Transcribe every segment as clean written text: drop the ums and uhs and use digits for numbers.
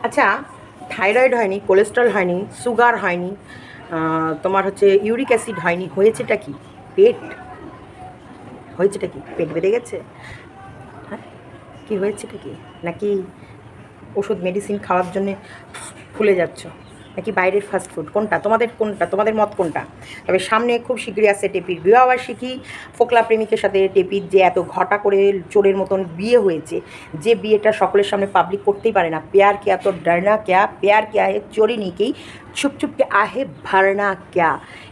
আচ্ছা, থাইরয়েড হয়নি, কোলেস্ট্রল হয়নি, সুগার হয়নি, তোমার হচ্ছে ইউরিক অ্যাসিড হয়নি, হয়েছেটা কি? পেট। হয়েছেটা কি? পেট বেড়ে গেছে? হ্যাঁ, কী হয়েছেটা কি? নাকি ওষুধ মেডিসিন খাওয়ার জন্যে ফুলে যাচ্ছ, নাকি বাইরের ফাস্ট ফুড? কোনটা তোমাদের মত কোনটা? তবে সামনে খুব শীঘ্রই আসছে টেপির বিবাহবার্ষিকী। ফোকলা প্রেমিকের সাথে টেপির যে এত ঘটা করে চোরের মতন বিয়ে হয়েছে, যে বিয়েটা সকলের সামনে পাবলিক করতেই পারে না। প্যার কিয়া তো ডরনা ক্যা, প্যার কিয়া হে চোরি নেই কেই, চুপ চুপকে আহে ভরনা ক্যা।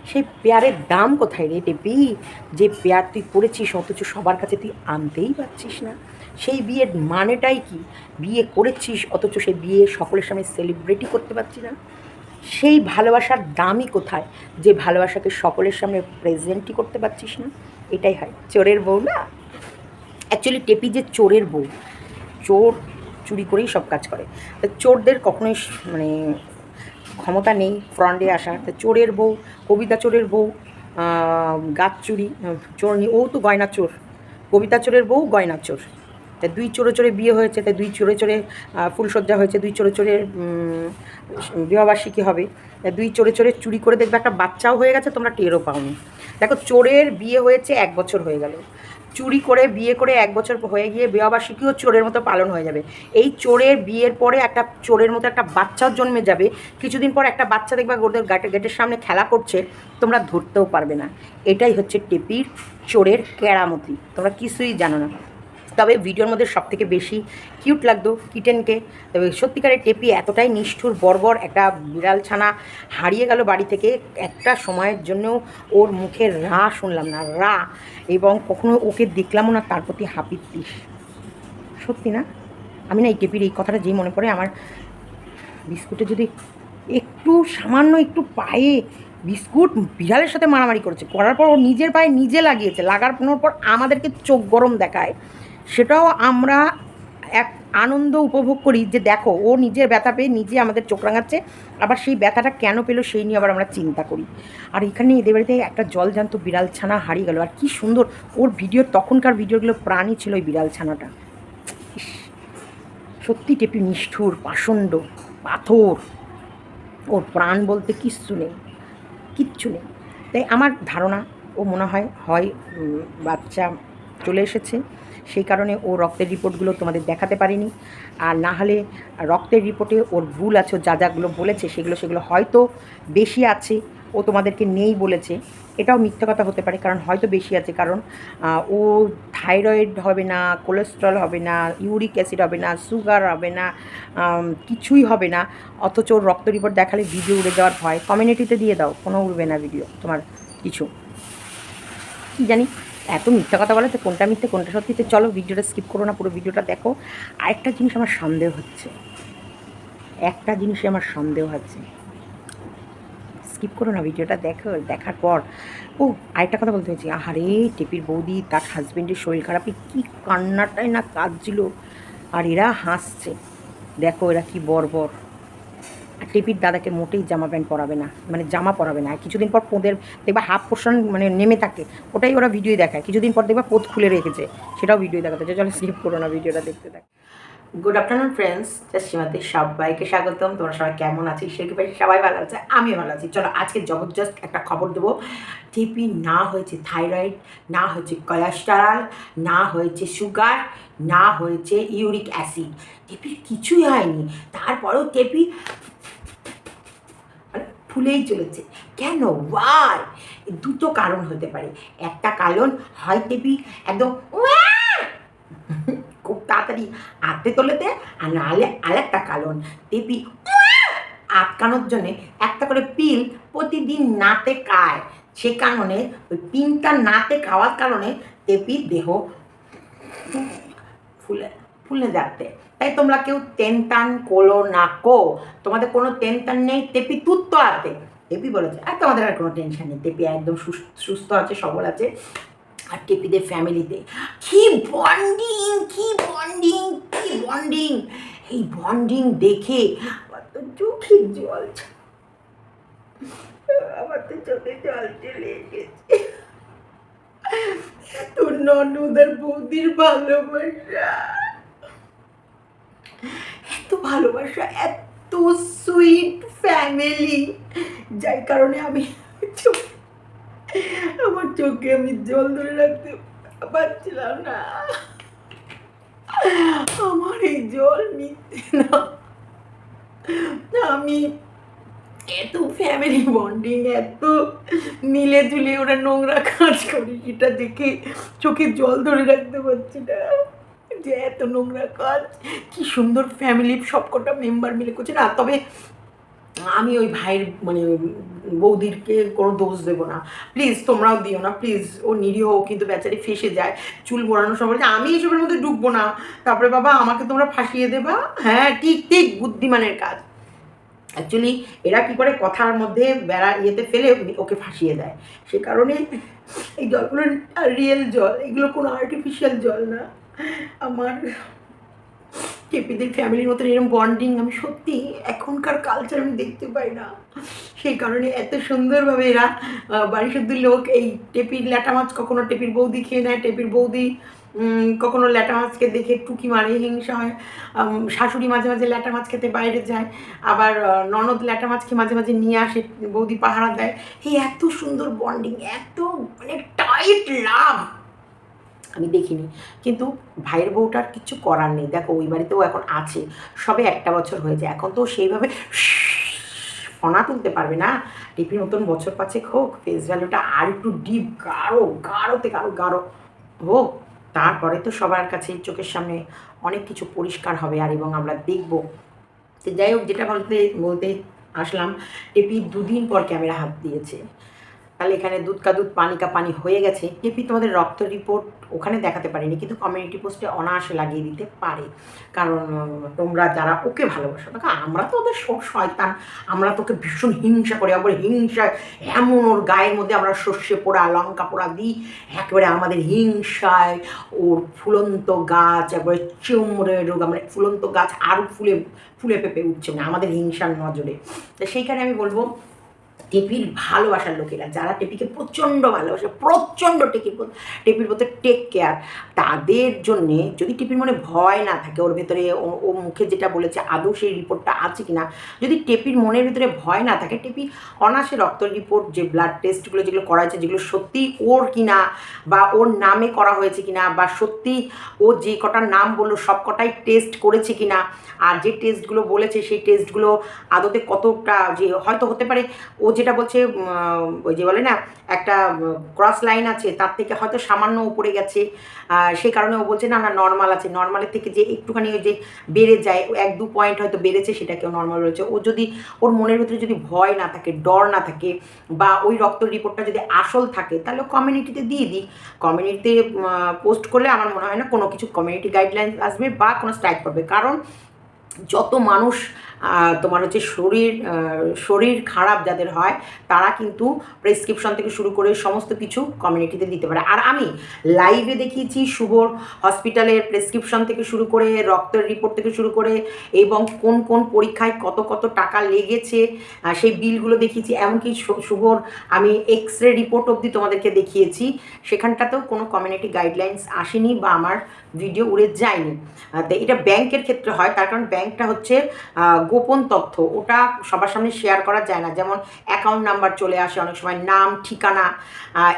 সেই পেয়ারের দাম কোথায় রে টেপি? যে পেয়ার তুই করেছিস অথচ সবার কাছে তুই আনতেই পারছিস না। সেই বিয়ের মানেটাই কি? বিয়ে করেছিস অথচ সেই বিয়ে সকলের সামনে সেলিব্রেটি করতে পারছি না। সেই ভালোবাসার দামই কোথায়, যে ভালোবাসাকে সকলের সামনে প্রেজেন্টই করতে পারছিস না? এটাই হয় চোরের বউ না। অ্যাকচুয়ালি টেপি যে চোরের বউ, চোর চুরি করেই সব কাজ করে। তা চোরদের কখনোই মানে ক্ষমতা নেই ফ্রন্টে আসার। তা চোরের বউ, কবিতা চোরের বউ, গাছ চুরি চোর, ও তো গয়না চোর। কবিতা চোরের বউ গয়না চোর। তা দুই চোরে চোরে বিয়ে হয়েছে, তাই দুই চোরে চোরে ফুলসজ্জা হয়েছে, দুই চোরে চোরে বিবাহবার্ষিকী হবে। দুই চোরে চোরে চুরি করে দেখবে একটা বাচ্চাও হয়ে গেছে, তোমরা টেরও পাওনি। দেখো, চোরের বিয়ে হয়েছে 1 বছর হয়ে গেল, চুরি করে বিয়ে করে 1 বছর হয়ে গিয়ে বিবাহবার্ষিকীও চোরের মতো পালন হয়ে যাবে। এই চোরের বিয়ের পরে একটা চোরের মতো একটা বাচ্চাও জন্মে যাবে। কিছুদিন পর একটা বাচ্চা দেখবা ওদের গেটের সামনে খেলা করছে, তোমরা ধরতেও পারবে না। এটাই হচ্ছে টেপির চোরের কেরামতি। তোমরা কিছুই জানো না। তবে ভিডিওর মধ্যে সবথেকে বেশি কিউট লাগতো কিটেনকে। তবে সত্যিকারের টেপি এতটাই নিষ্ঠুর বর্বর, একটা বিড়াল ছানা হারিয়ে গেল বাড়ি থেকে, একটা সময়ের জন্যও ওর মুখে রা শুনলাম না, রা। এবং কখনো ওকে দেখলামও না তার প্রতি হাপিত্তিস। সত্যি না? আমি না এই টেপির এই কথাটা যেই মনে পড়ে আমার, বিস্কুটে যদি একটু সামান্য একটু পায়ে বিস্কুট বিড়ালের সাথে মারামারি করেছে, করার পর ও নিজের পায়ে নিজে লাগিয়েছে, লাগার পর আমাদেরকে চোখ গরম দেখায়। সেটাও আমরা এক আনন্দ উপভোগ করি যে দেখো ও নিজের ব্যথা পেয়ে নিজে আমাদের চোখ রাঙাচ্ছে। আবার সেই ব্যথাটা কেন পেলো সেই নিয়ে আবার আমরা চিন্তা করি। আর এখানে এদের বাড়িতে একটা জলজান্ত বিড়াল ছানা হারিয়ে গেল, আর কি সুন্দর ওর ভিডিও, তখনকার ভিডিওগুলো প্রাণী ছিল ওই বিড়াল ছানাটা। সত্যি টেপি নিষ্ঠুর, পাষণ্ড, পাথর। ওর প্রাণ বলতে কিচ্ছু নেই, কিচ্ছু নেই। তাই আমার ধারণা ও মনে হয় হয় বাচ্চা চলে এসেছে, সেই কারণে ও রক্তের রিপোর্টগুলো তোমাদের দেখাতে পারেনি। আর না হলে রক্তের রিপোর্টে ওর ভুল আছে, ও যা যাগুলো বলেছে সেগুলো হয়তো বেশি আছে, ও তোমাদেরকে নেই বলেছে। এটাও মিথ্যা কথা হতে পারে, কারণ হয়তো বেশি আছে, কারণ ও থাইরয়েড হবে না, কোলেস্ট্রল হবে না, ইউরিক অ্যাসিড হবে না, সুগার হবে না, কিছুই হবে না। অথচ ওর রক্ত রিপোর্ট দেখালে ভিডিও উড়ে যাওয়ার ভয়। কমিউনিটিতে দিয়ে দাও, কোনো উড়বে না ভিডিও তোমার কিছু। কী জানি এত মিথ্যা কথা বলে, তো কোনটা মিথ্যে কোনটা সত্যি। চলো ভিডিওটা স্কিপ করো না, পুরো ভিডিওটা দেখো। আরেকটা জিনিস আমার সন্দেহ হচ্ছে, একটা জিনিসে আমার সন্দেহ হচ্ছে, স্কিপ করো না ভিডিওটা দেখো। দেখার পর ও আরেকটা কথা বলতে হয়েছে, আহারে টেপির বৌদি তার হাজব্যান্ডের শরীর খারাপে কী কান্নাটাই না কাঁদছিল, আর এরা হাসছে। দেখো এরা কি বর্বর। আর টেপির দাদাকে মোটেই জামা প্যান্ট পরাবে না, মানে জামা পরাবে না। আর কিছুদিন পর পোদের দেখবা হাফ পোর্শন মানে নেমে থাকে, ওটাই ওরা ভিডিও দেখায়। কিছুদিন পর দেখবা পোদ খুলে রেখেছে, সেটাও ভিডিও দেখাতে। চলো স্কিপ করো না, ভিডিওটা দেখতে থাক। গুড আফটারনুন ফ্রেন্ডস, সীমাতে সবাইকে স্বাগতম। তোমরা সবাই কেমন আছিস? সবাই ভালো আছে, আমিও ভালো আছি। চলো আজকে জবরদস্ত একটা খবর দেবো। টিপি না হয়েছে থাইরয়েড, না হয়েছে কোলেস্টেরল, না হয়েছে সুগার, না হয়েছে ইউরিক অ্যাসিড। টেপির কিছুই হয়নি, তারপরেও টেপি মানে ফুলেই চলেছে। কেন? ওয়াই? দুটো কারণ হতে পারে। একটা কারণ হয় টেপি একদম খুব তাড়াতাড়ি আঁকতে তোলেতে, আর নাহলে আরেকটা কারণ টেপি আটকানোর জন্যে একটা করে পিল প্রতিদিন নাতে খায়। সে কারণে ওই 3টা নাতে খাওয়ার কারণে টেপির দেহ ফুলে ফুলে যাচ্ছে। তাই তোমরা কেউ টেনটান করো না কো, তোমাদের কোনো টেনটান নেই। টেপি তুত্ত আছে। টেপি বলেছে আর তোমাদের আর কোনো টেনশন নেই, টেপি একদম সুস্থ আছে, সবল আছে। আর টেপিদের ফ্যামিলিতে কি বন্ডিং, কি বন্ডিং, কি বন্ডিং! এই বন্ডিং দেখে আমার তো চোখে জল, আমার তো চোখে জল চলে এসেছে। তোর ননদের বৌদির ভালোবাসা, এত ভালোবাসা, এত সুইট ফ্যামিলি, যার কারণে আমি আমার চোখে আমি জল ধরে রাখতে পারছিলাম না। আমার এই জল নিতে না, আমি এত ফ্যামিলি বন্ডিং, এত মিলে ঝুলে ওরা নোংরা কাজ করি, এটা দেখে চোখে জল ধরে রাখতে পারছি না, যে এত নোংরা কাজ। কি সুন্দর ফ্যামিলি, সবকটা মেম্বার মিলে করছে না। তবে আমি ওই ভাইয়ের মানে বৌদিরকে কোনো দোষ দেবো না, প্লিজ তোমরাও দিও না প্লিজ। ও নিরীহ, কিন্তু বেচারি ফেসে যায়, চুল মোড়ানো সব, আমি এইসবের মধ্যে ডুববো না। তারপরে বাবা আমাকে তোমরা ফাঁসিয়ে দেবা, হ্যাঁ ঠিক ঠিক, বুদ্ধিমানের কাজ। অ্যাকচুয়ালি এরা কী করে কথার মধ্যে বেড়া ইয়েতে ফেলে ওকে ফাঁসিয়ে দেয়। সে কারণে এই জলগুলো রিয়েল জল, এগুলো কোনো আর্টিফিশিয়াল জল না। আমার কেপিদের ফ্যামিলির মতন এরকম বন্ডিং আমি সত্যি এখনকার কালচার আমি দেখতে পাই না। সেই কারণে এত সুন্দরভাবে এরা বাড়ি শুদ্ধ লোক এই টেপির ল্যাটা মাছ কখনো টেপির বৌদি খেয়ে নেয়, টেপির বৌদি কখনো ল্যাটা মাছকে দেখে টুকি মারে, হিংসা হয়। শাশুড়ি মাঝে মাঝে ল্যাটা মাছ খেতে বাইরে যায়, আবার ননদ ল্যাটা মাছকে মাঝে মাঝে নিয়ে আসে, বৌদি পাহারা দেয়। এই এত সুন্দর বন্ডিং, এত মানে টাইট লাভ আমি দেখিনি। কিন্তু ভাইয়ের বউটার কিছু করার নেই, দেখো ওই বাড়িতেও এখন আছে, সবে 1 বছর হয়েছে, এখন তো সেইভাবে ফনা তুলতে পারবে না। টিপির মতন বছর 5 হোক, ফেস ভ্যালুটা আর একটু ডিপ গাঢ়তে গাঢ় হোক, তারপরে তো সবার কাছে চোখের সামনে অনেক কিছু পরিষ্কার হবে, আর এবং আমরা দেখব। তো যাই হোক, যেটা বলতে আসলাম, টেপি 2 দিন পর ক্যামেরা হাত দিয়েছে, তাহলে এখানে দুধ কা দুধ পানি কা পানি হয়ে গেছে। টেপি তোমাদের রক্ত রিপোর্ট ওখানে দেখাতে পারিনি, কিন্তু কমিউনিটি পোস্টে অনায়াসে লাগিয়ে দিতে পারে, কারণ তোমরা যারা ওকে ভালোবাসো, দেখো আমরা তো ওদের শয়তান, আমরা তোকে ভীষণ হিংসা করি, একবারে হিংসায় এমন ওর গায়ের মধ্যে আমরা সর্ষে পোড়া লঙ্কা পোড়া দিই, একেবারে আমাদের হিংসায় ওর ফুলন্ত গাছ একবারে চমড়ে রোগ, আমরা ফুলন্ত গাছ আরও ফুলে পেঁপে উঠছে না আমাদের হিংসার নজরে। তো সেইখানে আমি বলবো, টেপির ভালোবাসার লোকেরা যারা টেপিকে প্রচণ্ড ভালোবাসে, প্রচণ্ড টেপির প্রতি টেক কেয়ার, তাদের জন্যে যদি টেপির মনে ভয় না থাকে, ওর ভেতরে ও মুখে যেটা বলেছে আদৌ সেই রিপোর্টটা আছে কি না, যদি টেপির মনের ভিতরে ভয় না থাকে, টেপি অনায়াসে রক্ত রিপোর্ট, যে ব্লাড টেস্টগুলো যেগুলো করা হয়েছে, যেগুলো সত্যি ওর কিনা বা ওর নামে করা হয়েছে কিনা, বা সত্যি ও যে কটার নাম বললো সব কটাই টেস্ট করেছে কিনা, আর যে টেস্টগুলো বলেছে সেই টেস্টগুলো আদতে কতটা, যে হয়তো হতে পারে ও যেটা বলছে ওই যে বলে না একটা ক্রস লাইন আছে, তার থেকে হয়তো সামান্য উপরে গেছে, সেই কারণে ও বলছে না না নর্মাল আছে, নর্মালের থেকে যে একটুখানি ওই যে বেড়ে যায় 1-2 পয়েন্ট হয়তো বেড়েছে, সেটাকেও নর্মাল রয়েছে। ও যদি ওর মনের ভিতরে যদি ভয় না থাকে, ডর না থাকে, বা ওই রক্ত রিপোর্টটা যদি আসল থাকে, তাহলে কমিউনিটিতে দিয়ে দিই। কমিউনিটিতে পোস্ট করলে আমার মনে হয় না কোনো কিছু কমিউনিটি গাইডলাইন আসবে বা কোনো স্ট্রাইক করবে, কারণ যত মানুষ তোমার হচ্ছে শরীর খারাপ যাদের হয়, তারা কিন্তু প্রেসক্রিপশন থেকে শুরু করে সমস্ত কিছু কমিউনিটিতে দিতে পারে। আর আমি লাইভে দেখিয়েছি শুভর হসপিটালের প্রেসক্রিপশন থেকে শুরু করে, রক্তের রিপোর্ট থেকে শুরু করে, এবং কোন কোন পরীক্ষায় কত কত টাকা লেগেছে সেই বিলগুলো দেখিয়েছি। এমনকি শুভর আমি এক্স-রে রিপোর্ট অবধি তোমাদেরকে দেখিয়েছি, সেখানটাতেও কোনো কমিউনিটি গাইডলাইন্স আসেনি বা আমার ভিডিও উড়ে যায়নি। তো এটা ব্যাংকের ক্ষেত্রে হয়, তার কারণ ব্যাংকটা হচ্ছে গোপন তথ্য, ওটা সবার সামনে শেয়ার করা যায় না। যেমন অ্যাকাউন্ট নাম্বার চলে আসে অনেক সময়, নাম ঠিকানা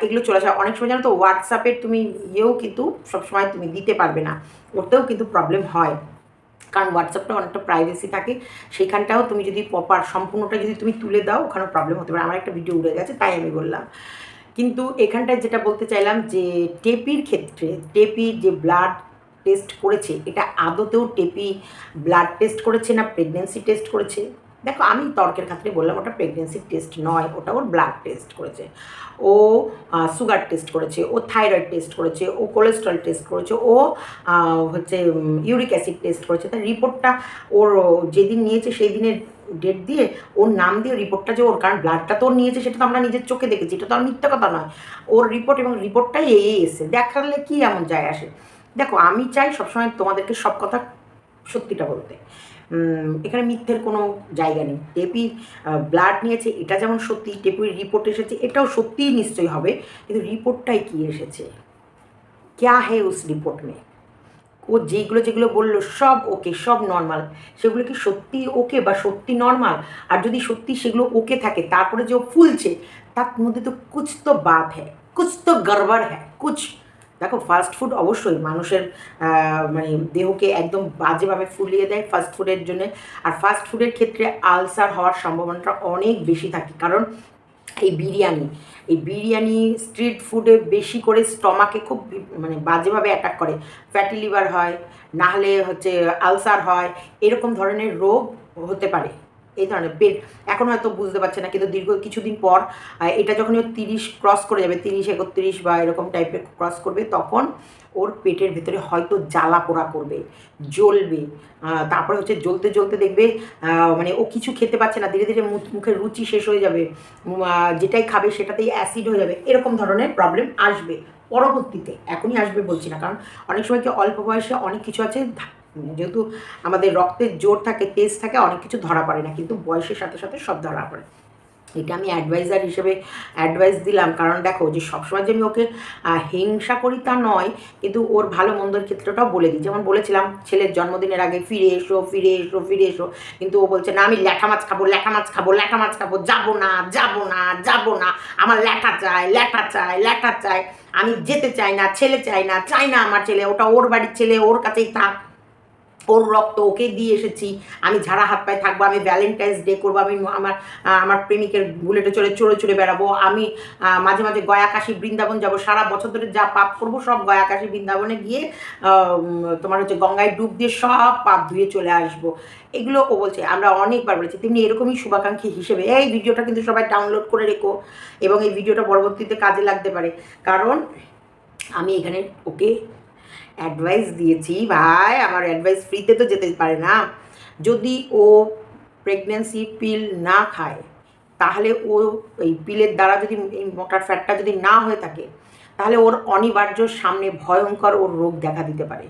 এগুলো চলে আসে অনেক সময়, জানো তো হোয়াটসঅ্যাপের তুমি ইয়েও কিন্তু সবসময় তুমি দিতে পারবে না, ওতেও কিন্তু প্রবলেম হয়, কারণ হোয়াটসঅ্যাপটা অনেকটা প্রাইভেসি থাকে, সেইখানটাও তুমি যদি প্রপার সম্পূর্ণটা যদি তুমি তুলে দাও, ওখানেও প্রবলেম হতে পারে। আমার একটা ভিডিও উড়ে গেছে তাই আমি বললাম। কিন্তু এখানটায় যেটা বলতে চাইলাম, যে টেপির ক্ষেত্রে টেপির যে ব্লাড টেস্ট করেছে, এটা আদতেও টেপি ব্লাড টেস্ট করেছে না প্রেগনেন্সি টেস্ট করেছে? দেখো আমি তর্কের ক্ষেত্রে বললাম ওটা প্রেগনেন্সি টেস্ট নয়, ওটা ওর ব্লাড টেস্ট করেছে, ও সুগার টেস্ট করেছে, ও থাইরয়েড টেস্ট করেছে, ও কোলেস্ট্রল টেস্ট করেছে, ও হচ্ছে ইউরিক অ্যাসিড টেস্ট করেছে। তার রিপোর্টটা ওর যেদিন নিয়েছে সেই দিনের ডেট দিয়ে ওর নাম দিয়ে রিপোর্টটা যে ওর, কারণ ব্লাডটা তো ওর নিয়েছে সেটা তো আমরা নিজের চোখে দেখেছি, এটা তো আর মিথ্যা কথা নয়, ওর রিপোর্ট এবং রিপোর্টটাই এসে দেখালে কি এমন যায় আসে। দেখো আমি চাই সবসময় তোমাদেরকে সব কথা সত্যিটা বলতে, এখানে মিথ্যের কোনো জায়গা নেই। টেপি ব্লাড নিয়েছে এটা যেমন সত্যি, টেপির রিপোর্ট এসেছে এটাও সত্যিই নিশ্চয়ই হবে, কিন্তু রিপোর্টটাই কী এসেছে, ক্যা হে উস রিপোর্ট মে, ও যেগুলো যেগুলো বললো সব ওকে, সব নর্মাল। সেগুলো কি সত্যি ওকে বা সত্যি নর্মাল? আর যদি সত্যি সেগুলো ওকে থাকে, তারপরে যে ও ফুলছে, তার মধ্যে তো কুছ তো বাত হ্যায়, কুছ তো গড়বড় হ্যায়, কুছ। দেখো, ফাস্ট ফুড অবশ্যই মানুষের মানে দেহকে একদম বাজেভাবে ফুলিয়ে দেয় ফাস্ট ফুডের জন্য। আর ফাস্ট ফুডের ক্ষেত্রে আলসার হওয়ার সম্ভাবনাটা অনেক বেশি থাকে, কারণ এই বিরিয়ানি স্ট্রিট ফুডে বেশি করে স্টমাকে খুব মানে বাজেভাবে অ্যাটাক করে। ফ্যাটি লিভার হয়, নাহলে হচ্ছে আলসার হয়, এরকম ধরনের রোগ হতে পারে। এই ধরনের পেট এখন হয়তো বুঝতে পারছে না, কিন্তু দীর্ঘ কিছুদিন পর এটা যখন ও 30 ক্রস করে যাবে, 30, 31 বা এরকম টাইপের ক্রস করবে, তখন ওর পেটের ভেতরে হয়তো জ্বালা পোড়া করবে, জ্বলবে। তারপরে হচ্ছে জ্বলতে জ্বলতে দেখবে মানে ও কিছু খেতে পাচ্ছে না, ধীরে ধীরে মুখের রুচি শেষ হয়ে যাবে, যেটাই খাবে সেটাতেই অ্যাসিড হয়ে যাবে। এরকম ধরনের প্রবলেম আসবে পরবর্তীতে, এখনই আসবে বলছি না, কারণ অনেক সময় কি অল্প বয়সে অনেক কিছু আছে, যেহেতু আমাদের রক্তের জোর থাকে, তেজ থাকে, অনেক কিছু ধরা পড়ে না, কিন্তু বয়সের সাথে সাথে সব ধরা পড়ে। এটা আমি অ্যাডভাইজার হিসেবে অ্যাডভাইস দিলাম, কারণ দেখো যে সবসময় যে আমি ওকে হিংসা করি তা নয়, কিন্তু ওর ভালো মন্দর ক্ষেত্রটাও বলে দিই। যেমন বলেছিলাম ছেলের জন্মদিনের আগে ফিরে এসো, ফিরে এসো, ফিরে এসো, কিন্তু ও বলছে না আমি ল্যাঠা মাছ খাবো, ল্যাঠা মাছ খাবো, ল্যাঠা মাছ খাবো, যাবো না, যাবো না, যাবো না, আমার ল্যাঠা চাই, ল্যাঠা চাই, ল্যাঠা চাই, আমি যেতে চাই না, ছেলে চাই না, চাই না আমার ছেলে, ওটা ওর বাড়ির ছেলে, ওর কাছেই থাক, ওর রক্ত ওকে দিয়ে এসেছি, আমি ঝাড়া হাত পায়ে থাকবো, আমি ভ্যালেন্টাইন্স ডে করবো, আমি আমার প্রেমিকের বুলেটে চড়ে চড়ে চড়ে বেড়াবো, আমি মাঝে মাঝে গয়া কাশী বৃন্দাবন যাবো, সারা বছর ধরে যা পাপ করবো সব গয়া কাশী বৃন্দাবনে গিয়ে তোমার হচ্ছে গঙ্গায় ডুব দিয়ে সব পাপ ধুয়ে চলে আসবো। এগুলো ও বলছে, আমরা অনেকবার বলেছি। তেমনি এরকমই শুভাকাঙ্ক্ষী হিসেবে এই ভিডিওটা কিন্তু সবাই ডাউনলোড করে রেখো, এবং এই ভিডিওটা পরবর্তীতে কাজে লাগতে পারে, কারণ আমি এখানে ওকে অ্যাডভাইস দিয়েছি। ভাই, আমার অ্যাডভাইস ফ্রিতে তো যেতে পারে না। যদি ও প্রেগন্যান্সি পিল না খায়, তাহলে ও এই পিলের দ্বারা যদি এই মোটার ফ্যাটটা যদি না হয়ে থাকে, তাহলে ওর অনিবার্য সামনে ভয়ঙ্কর ওর রোগ দেখা দিতে পারে,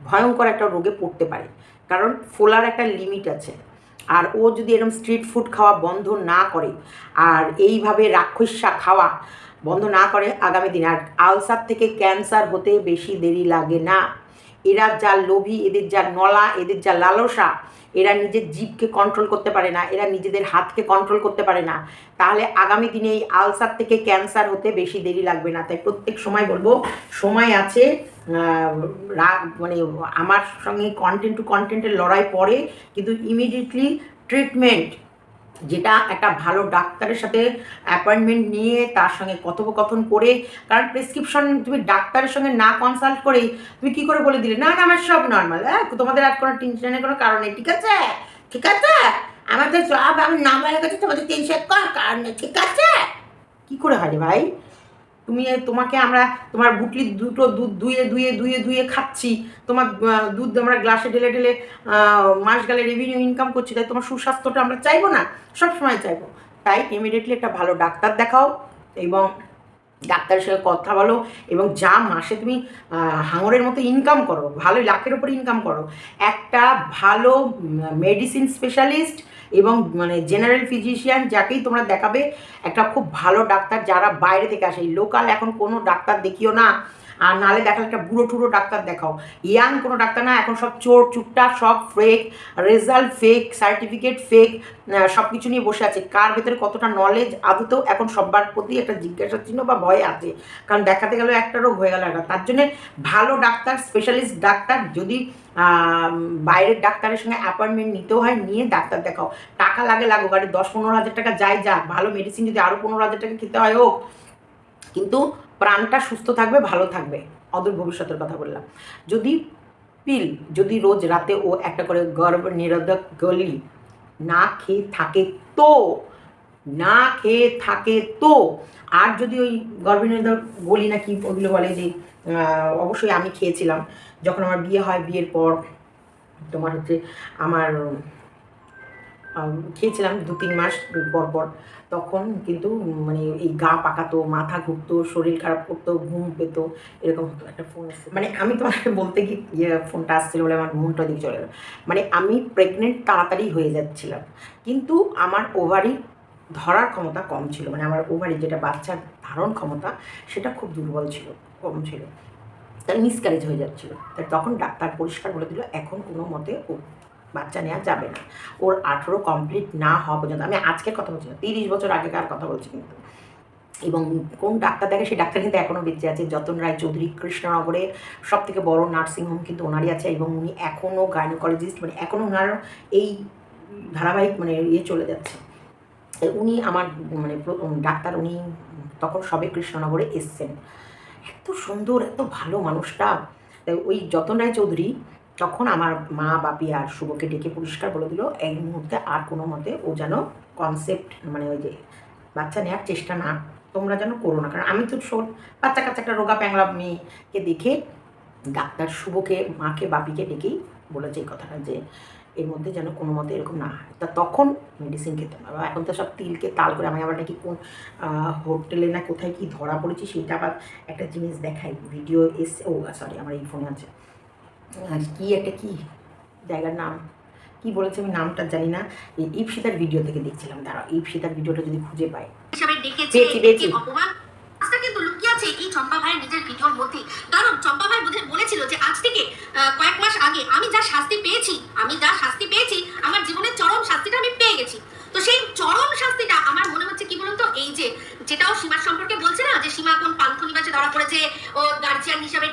ভয়ঙ্কর একটা রোগে পড়তে পারে, কারণ ফোলার একটা লিমিট আছে। আর ও যদি এরকম স্ট্রিট ফুড খাওয়া বন্ধ না করে, আর এইভাবে রাক্ষসা খাওয়া বন্ধ না করে আগামী দিনে, আর আলসার থেকে ক্যান্সার হতে বেশি দেরি লাগে না। এরা যা লোভী, এদের যা নলা, এদের যা লালসা, এরা নিজের জিভকে কন্ট্রোল করতে পারে না, এরা নিজেদের হাতকে কন্ট্রোল করতে পারে না, তাহলে আগামী দিনে এই আলসার থেকে ক্যান্সার হতে বেশি দেরি লাগবে না। তাই প্রত্যেক সময় বলবো, সময় আছে, মানে আমার সঙ্গে কন্টেন্ট টু কন্টেন্টের লড়াই পড়ে, কিন্তু ইমিডিয়েটলি ট্রিটমেন্ট, যেটা একটা ভালো ডাক্তারের সাথে অ্যাপয়েন্টমেন্ট নিয়ে তার সঙ্গে কথোপকথন করে, কারণ প্রেসক্রিপশন তুমি ডাক্তারের সঙ্গে না কনসাল্ট করেই তুমি কী করে বলে দিলে না না আমার সব নর্মাল, হ্যাঁ তোমাদের আর কোনো টেনশনের কোনো কারণ নেই, ঠিক আছে, ঠিক আছে, আমাদের সব আমি নাম হয়ে গেছে, তোমাদের টেনশন করার কারণ নেই, ঠিক আছে? কী করে হয় রে ভাই? তোমাকে আমরা তোমার বুটলি দুটো দুধ ধুয়ে ধুয়ে ধুয়ে ধুয়ে খাচ্ছি, তোমার দুধ আমরা গ্লাসে ঢেলে ঢেলে মাস গেলে রেভিনিউ ইনকাম করছি, তাই তোমার সুস্বাস্থ্যটা আমরা চাইবো না? সবসময় চাইবো। তাই ইমিডিয়েটলি একটা ভালো ডাক্তার দেখাও, এবং ডাক্তারের সঙ্গে কথা বলো, এবং যা মাসে তুমি হাঙরের মতো ইনকাম করো, ভালোই লাখের ওপরে ইনকাম করো, একটা ভালো মেডিসিন স্পেশালিস্ট এবং মানে জেনারেল ফিজিশিয়ান যাকেই তোমরা দেখাবে, একটা খুব ভালো ডাক্তার, যারা বাইরে থেকে আসে। লোকাল এখন কোনো ডাক্তার দেখিও না, আর নাহলে দেখালে একটা বুড়ো টুড়ো ডাক্তার দেখাও, ইয়াং কোনো ডাক্তার না, এখন সব চোর চুট্টা, সব fake result, fake certificate, fake সব কিছু নিয়ে বসে আছে। কার ভেতরে কতটা নলেজ আদতেও এখন সবার প্রতি একটা জিজ্ঞাসা চিহ্ন বা ভয় আছে, কারণ দেখাতে গেলেও একটা রোগ হয়ে গেল একটা। তার জন্যে ভালো ডাক্তার, স্পেশালিস্ট ডাক্তার, যদি বাইরের ডাক্তারের সঙ্গে অ্যাপয়েন্টমেন্ট নিতেও হয়, নিয়ে ডাক্তার দেখাও। টাকা লাগে লাগুক, আরে 10-15 হাজার টাকা যাই যাক, ভালো মেডিসিন যদি আরও 15 হাজার টাকা খেতে হয় হোক, কিন্তু প্রাণটা সুস্থ থাকবে, ভালো থাকবে, অদূর ভবিষ্যতের কথা বললাম। যদি পিল, যদি রোজ রাতে ও একটা করে গর্ভ নিরোধক গলি না খেয়ে থাকে তো, না খেয়ে থাকে তো, আর যদি ওই গর্ভনিরোধক গলি না কি ওগুলো বলে, যে অবশ্যই আমি খেয়েছিলাম যখন আমার বিয়ে হয়, বিয়ের পর তোমার হচ্ছে আমার খেয়েছিলাম 2-3 মাস পর পর, তখন কিন্তু মানে এই গা পাকাতো, মাথা ঘুরতো, শরীর খারাপ করতো, ঘুম পেতো, এরকম হতো। একটা ফোন আসছে, মানে আমি তোমাকে বলতে গিয়ে ফোনটা আসছিলো বলে আমার মনটা দিকে চলে গেল। মানে আমি প্রেগনেন্ট তাড়াতাড়ি হয়ে যাচ্ছিলাম, কিন্তু আমার ওভারি ধরার ক্ষমতা কম ছিল, মানে আমার ওভারি যেটা বাচ্চার ধারণ ক্ষমতা সেটা খুব দুর্বল ছিল, কম ছিল। তার মিসক্যারেজ হয়ে যাচ্ছিলো। তাই তখন ডাক্তার পরিষ্কার বলে দিল এখন কোনো মতে ও বাচ্চা নেওয়া যাবে না, ওর 18 কমপ্লিট না হওয়া পর্যন্ত। আমি আজকের কথা বলছি না, 30 বছর আগেকার কথা বলছি কিন্তু। এবং কোন ডাক্তার দেখে সেই ডাক্তার কিন্তু এখনও বেঁচে আছে, যতন রায়চৌধুরী, কৃষ্ণনগরে সব থেকে বড় নার্সিংহোম কিন্তু ওনারই আছে। এবং উনি এখনও গাইনোকোলজিস্ট, মানে এখনও ওনার এই ধারাবাহিক মানে চলে যাচ্ছে। উনি আমার মানে ডাক্তার, উনি তখন সবে কৃষ্ণনগরে এসছেন। এত সুন্দর, এত ভালো মানুষটা। তাই ওই যতন রায়চৌধুরী তখন আমার মা বাপি আর শুভকে ডেকে পরিষ্কার বলে দিল এই মুহূর্তে আর কোনো মতে ও যেন কনসেপ্ট মানে ওই যে বাচ্চা নেওয়ার চেষ্টা না তোমরা যেন করো না। কারণ আমি তো বাচ্চা কাচ্চা একটা রোগা প্যাংলা মেয়েকে দেখে ডাক্তার শুভকে, মাকে, বাপিকে ডেকেই বলেছে এই কথাটা যে এর মধ্যে যেন কোনো মতে এরকম না হয়। তা তখন মেডিসিন খেতে হবে। এখন তো সব তিলকে তাল করে, আমি আবার নাকি কোন হোটেলে না কোথায় কি ধরা পড়েছি সেটা আবার একটা জিনিস দেখাই, ভিডিও এসে, ও সরি আমার এই ফোনে আছে, কি একটা কি জায়গার নাম কি বলেছে আমি নামটা জানি না, এই ইপসিতার ভিডিও থেকে দেখছিলাম। দাঁড়াও ইপসিতার ভিডিওটা যদি খুঁজে পাই। পেয়েছি কিন্তু লুকিয়ে আছে এই চম্পা ভাইয়ের নিজের ভিডিওর মধ্যে। কারণ চম্পা ভাই বলেছিল যে আজ থেকে কয়েক মাস আগে আমি যা শাস্তি পেয়েছি আমার জীবনের চরম শাস্তিটা আমি পেয়ে গেছি। তো সেই চরম শাস্তিটা আমার মনে হচ্ছে কি বলুন তো, এই যে যেটাও সীমার সম্পর্কে বলছে না, যে সীমা কোন পান্থনিবাসে ধরা পড়েছে, ও গার্জিয়ান হিসাবে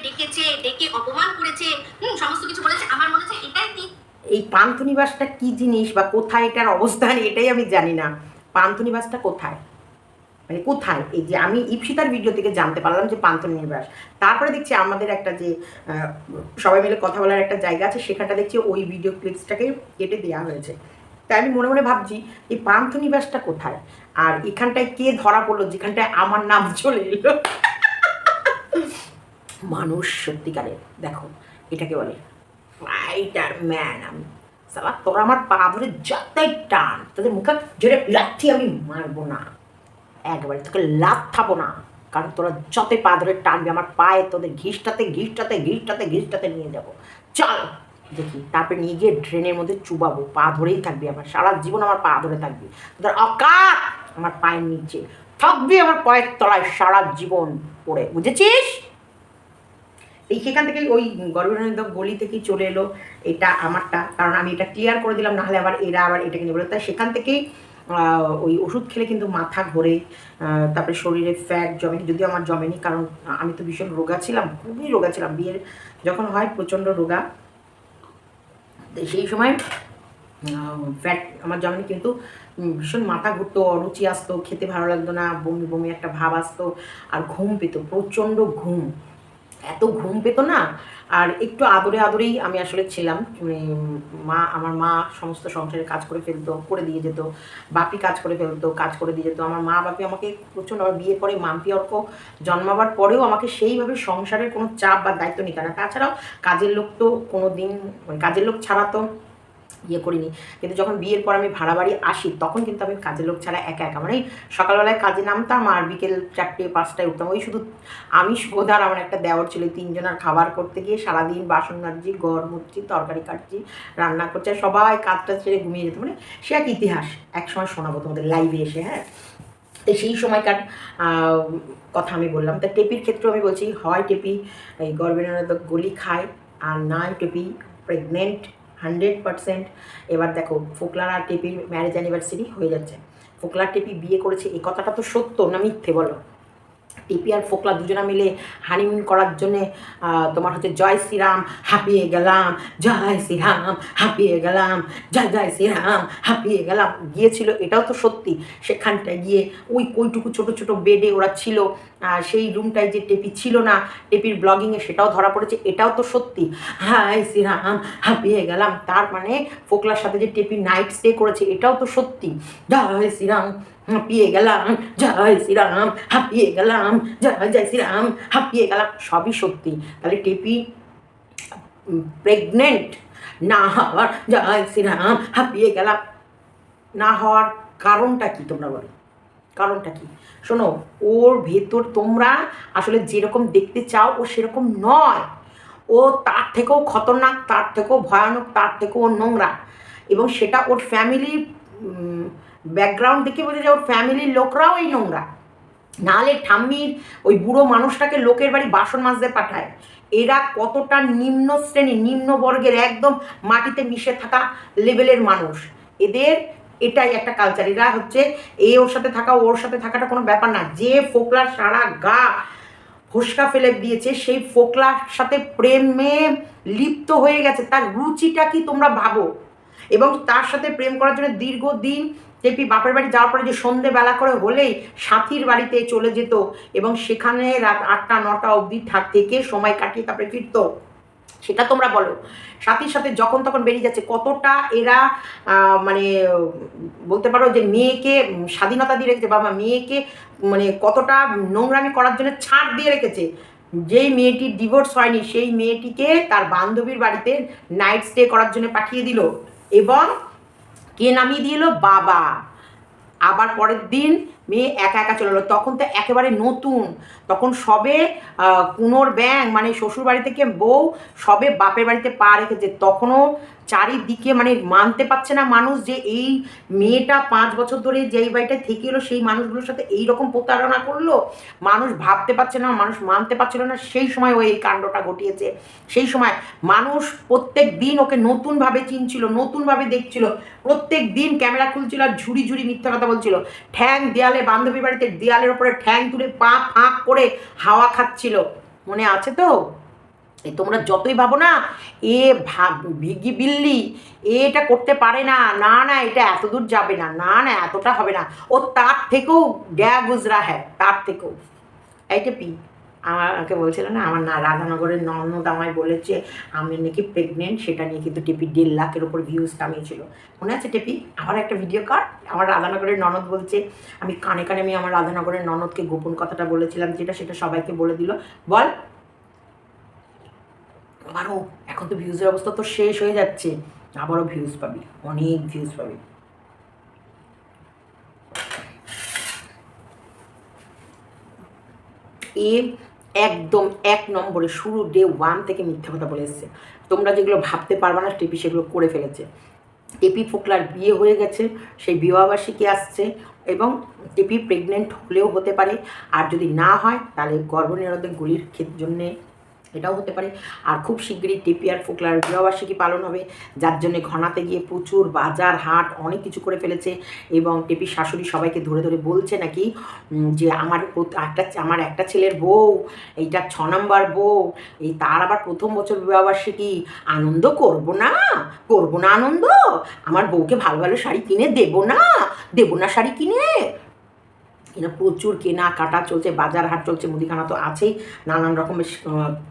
ডেকে অপমান করেছে, সমস্ত কিছু বলেছে, আমার মনে হচ্ছে এটাই ঠিক। এই পান্থনিবাসটা কি জিনিস বা কোথায় এটার অবস্থান এটাই আমি জানি না। পান্থনিবাসটা কোথায়, মানে কোথায়? এই যে আমি ইপসিতার ভিডিও থেকে জানতে পারলাম যে পান্থনিবাস, তারপরে দেখছি আমাদের একটা যে সবাই মিলে কথা বলার একটা জায়গা আছে, সেখানটা দেখছি ওই ভিডিও ক্লিপসটাকে কেটে দেওয়া হয়েছে। তাই আমি মনে মনে ভাবছি এই পান্থনিবাসটা কোথায়, আর এখানটায় কে ধরা পড়লো যেখানটায় আমার নাম চলে এলো। মানুষ সত্যিকারের, দেখো এটাকে বলে ফাইটার ম্যান। আমি সালা তোরা আমার পা ধরে যাতাই টান, তোদের মুখে জোরে লাঠি আমি মারবো না, একবারে তোকে লাভ থাকবো না। কারণ তোরা যত পা ধরে টানবি আমার পায়ে তোদের ঘিসটাতে নিয়ে যাবো। চল দেখি, তারপরে নিয়ে গিয়ে ড্রেনের মধ্যে চুবাবো, পা ধরেই থাকবি আমার সারা জীবন, আমার পা ধরে থাকবি। তোদের অকাত আমার পায়ের নিচে থাকবি, আমার পায়ের তলায় সারা জীবন পড়ে, বুঝেছিস? এই সেখান থেকে ওই গর্ভধারিত গলি থেকেই চলে এলো এটা আমারটা, কারণ আমি এটা ক্লিয়ার করে দিলাম, নাহলে আবার এরা আবার এটাকে নিয়ে বলে। তাই সেখান থেকেই ওই ওষুধ খেলে কিন্তু মাথা ঘোরে, তারপরে শরীরে ফ্যাট জমে, যদিও আমার জমেনি, কারণ আমি তো ভীষণ রোগা ছিলাম, খুবই রোগা ছিলাম, বিয়ের যখন হয় প্রচণ্ড রোগা, সেই সময় ফ্যাট আমার জমেনি, কিন্তু ভীষণ মাথা ঘুরতো, অরুচি আসতো, খেতে ভালো লাগতো না, বমি বমি একটা ভাব আসতো, আর ঘুম পেতো, প্রচণ্ড ঘুম, এত ঘুম পেতো না। আর একটু আদরেই আমি আসলে ছিলাম, আমার মা সমস্ত সংসারের কাজ করে দিয়ে যেত, বাপি কাজ করে দিয়ে যেত। আমার মা বাপি আমাকে প্রচণ্ড, আমার বিয়ের পরে মাম্পি অর্ক জন্মাবার পরেও আমাকে সেইভাবে সংসারের কোনো চাপ বা দায়িত্ব নিতে না। তাছাড়াও কাজের লোক তো কোনো দিন, মানে কাজের লোক ছাড়া তো করিনি। কিন্তু যখন বিয়ের পর আমি ভাড়া বাড়ি আসি তখন কিন্তু আমি কাজের লোক ছাড়া একা মানে সকালবেলায় কাজে নামতাম আর বিকেল 4-5টায় উঠতাম। ওই শুধু আমি, শুভদার, আমার একটা দেওর ছিল, 3 জনের খাবার করতে গিয়ে সারাদিন বাসন মাজছি, ঘর মুছছি, তরকারি কাটছি, রান্না করছি, সবাই কাজটা ছেড়ে ঘুমিয়ে যেত। মানে সে এক ইতিহাস, একসময় শোনাবো তোমাদের লাইভে এসে। হ্যাঁ, তো সেই সময়কার কথা আমি বললাম। তা টেপির ক্ষেত্রেও আমি বলছি, হয় টেপি এই গর্ভধারিত গলি খায়, আর নয় টেপি প্রেগনেন্ট 100%। এবার দেখো ফোকলার আর টেপির ম্যারেজ অ্যানিভার্সারি হয়ে যাচ্ছে। ফোকলার টেপি বিয়ে করেছে, এই কথাটা তো সত্য না মিথ্যে বলো? টেপি আর ফোকলা দুজনা মিলে হানিমুন করার জন্যে তোমার হচ্ছে জয় শ্রীরাম হাঁপিয়ে গেলাম, জয় শ্রীরাম হাঁপিয়ে গেলাম, জয় শ্রীরাম হাঁপিয়ে গেলাম গিয়েছিল, এটাও তো সত্যি। সেখানটায় গিয়ে ওই কইটুকু ছোটো ছোটো বেডে ওরা ছিল, সেই রুমটায় যে টেপি ছিল না, টেপির ব্লগিংয়ে সেটাও ধরা পড়েছে, এটাও তো সত্যি। হায় শ্রীরাম হাঁপিয়ে গেলাম, তার মানে ফোকলার সাথে যে টেপি নাইট স্টে করেছে এটাও তো সত্যি। জয় শ্রীরাম হাঁপিয়ে গেলাম, জয় শ্রীরাম হাঁপিয়ে গেলাম, জয় শ্রীরাম হাঁপিয়ে গেলাম, সবই সত্যি। তাহলে টেপি প্রেগনেন্ট না হওয়ার, জয় শ্রীরাম হাঁপিয়ে গেলাম না হওয়ার কারণটা কি তোমরা বলো? কারণটা কি? শোনো, ওর ভেতর তোমরা আসলে যেরকম দেখতে চাও ও সেরকম নয়, ও তার থেকেও খতরনাক, তার থেকেও ভয়ানক, তার থেকেও নোংরা। এবং সেটা ওর ফ্যামিলির ব্যাকগ্রাউন্ড দেখে বোঝা যায় ওর ফ্যামিলির লোকরাও এই নোংরা। নাহলে ঠাম্মির ওই বুড়ো মানুষটাকে লোকের বাড়ি বাসন মাজতে পাঠায়। এরা কতটা নিম্ন শ্রেণী, নিম্ন বর্গের, একদম মাটিতে মিশে থাকা লেভেলের মানুষ। এদের এটাই একটা কালচার। এরা হচ্ছে ওর সাথে থাকা, ওর সাথে থাকাটা কোনো ব্যাপার না। যে ফোকলার সারা গা ফোসকা ফেলে দিয়েছে, সেই ফোকলার সাথে প্রেমে লিপ্ত হয়ে গেছে, তার রুচিটা কি তোমরা ভাবো। এবং তার সাথে প্রেম করার জন্য দীর্ঘদিন টেপি বাপের বাড়ি যাওয়ার পরে যে সন্ধেবেলা করে হলেই সাথীর বাড়িতে চলে যেত এবং সেখানে রাত 8টা 9টা অবধি থেকে সময় কাটিয়ে তারপরে ফিরতো, সেটা তোমরা বলো। সাথীর সাথে যখন তখন বেরিয়ে যাচ্ছে। কতটা এরা মানে বলতে পারো যে মেয়েকে স্বাধীনতা দিয়ে রেখেছে, বাবা মেয়েকে মানে কতটা নোংরামি করার জন্য ছাড় দিয়ে রেখেছে। যেই মেয়েটির ডিভোর্স হয়নি সেই মেয়েটিকে তার বান্ধবীর বাড়িতে নাইট স্টে করার জন্য পাঠিয়ে দিল এবং কে নামিয়ে দিয়ে এলো, বাবা। আবার পরের দিন মেয়ে একা একা চলে এলো। তখন তো একেবারে নতুন, তখন সবে কুনোর ব্যাং মানে শ্বশুর বাড়ি থেকে বউ সবে বাপের বাড়িতে পা রেখেছে। তখনও চারিদিকে মানে মানতে পারছে না মানুষ যে এই মেয়েটা 5 বছর ধরে যেই বাড়িটায় থেকে এলো সেই মানুষগুলোর সাথে এই রকম প্রতারণা করলো। মানুষ ভাবতে পারছে না, মানুষ মানতে পারছিল না। সেই সময় ও এই কাণ্ডটা ঘটিয়েছে। সেই সময় মানুষ প্রত্যেক দিন ওকে নতুনভাবে চিনছিল, নতুনভাবে দেখছিল, প্রত্যেক দিন ক্যামেরা খুলছিল আর ঝুড়ি ঝুড়ি মিথ্যা কথা বলছিল। ঠ্যাং দেয়ালে, বান্ধবী বাড়িতে দেয়ালের ওপরে ঠ্যাং তুলে পা ফাঁক করে হাওয়া খাচ্ছিল, মনে আছে তো? তোমরা যতই ভাবো না ভিগি বিল্লি এটা করতে পারে না, না না এটা এত দূর যাবে না, না না এতটা হবে না, ও তার থেকেও গ্যা গুজরা হ্যাঁ, তার থেকেও। এইটা পি আমাকে বলছিল না আমার না রাধানগরের ননদ আমায় বলেছে আমি নাকি প্রেগনেন্ট, সেটা নিয়ে কিন্তু টেপি 1.5 লাখের ওপর ভিউজ কামিয়েছিল। মনে আছে টেপি? আমার একটা ভিডিও কর, আমার রাধানগরের ননদ বলছে, আমি কানে কানে আমি আমার রাধানগরের ননদকে গোপন কথাটা বলেছিলাম যেটা, সেটা সবাইকে বলে দিল। বল। আবারও এখন তো ভিউজের অবস্থা তো শেষ হয়ে যাচ্ছে, আবারও ভিউজ পাবি, অনেক ভিউজ পাবি। একদম 1 নম্বরে শুরু ডে 1 থেকে মিথ্যা কথা বলে এসছে। তোমরা যেগুলো ভাবতে পারবে না টেপি সেগুলো করে ফেলেছে। টেপি ফোকলার বিয়ে হয়ে গেছে, সেই বিবাহবার্ষিকী আসছে এবং টেপি প্রেগনেন্ট হলেও হতে পারে, আর যদি না হয় তাহলে গর্ভনিরোধক গুলির জন্যে এটাও হতে পারে। আর খুব শিগগিরই টেপি আর ফোকলার বিবাহবার্ষিকী পালন হবে, যার জন্যে ঘনাতে গিয়ে প্রচুর বাজার হাট অনেক কিছু করে ফেলেছে এবং টেপির শাশুড়ি সবাইকে ধরে ধরে বলছে নাকি যে আমার একটা ছেলের বউ, এইটা 6 নম্বর বউ, এই তার আবার প্রথম বছর বিবাহবার্ষিকী, আনন্দ করবো না আনন্দ, আমার বউকে ভালো ভালো শাড়ি কিনে দেবো না শাড়ি কিনে। এরা প্রচুর কেনাকাটা চলছে, বাজার হাট চলছে, মুদিখানা তো আছেই, নানান রকমের